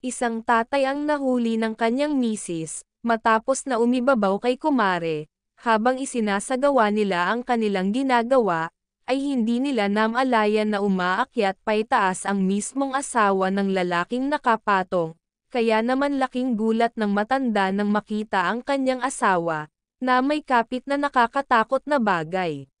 Isang tatay ang nahuli ng kanyang misis, matapos na umibabaw kay kumare. Habang isinasagawa nila ang kanilang ginagawa, ay hindi nila namalayan na umaakyat paitaas ang mismong asawa ng lalaking nakapatong. Kaya naman laking gulat ng matanda nang makita ang kanyang asawa, na may kapit na nakakatakot na bagay.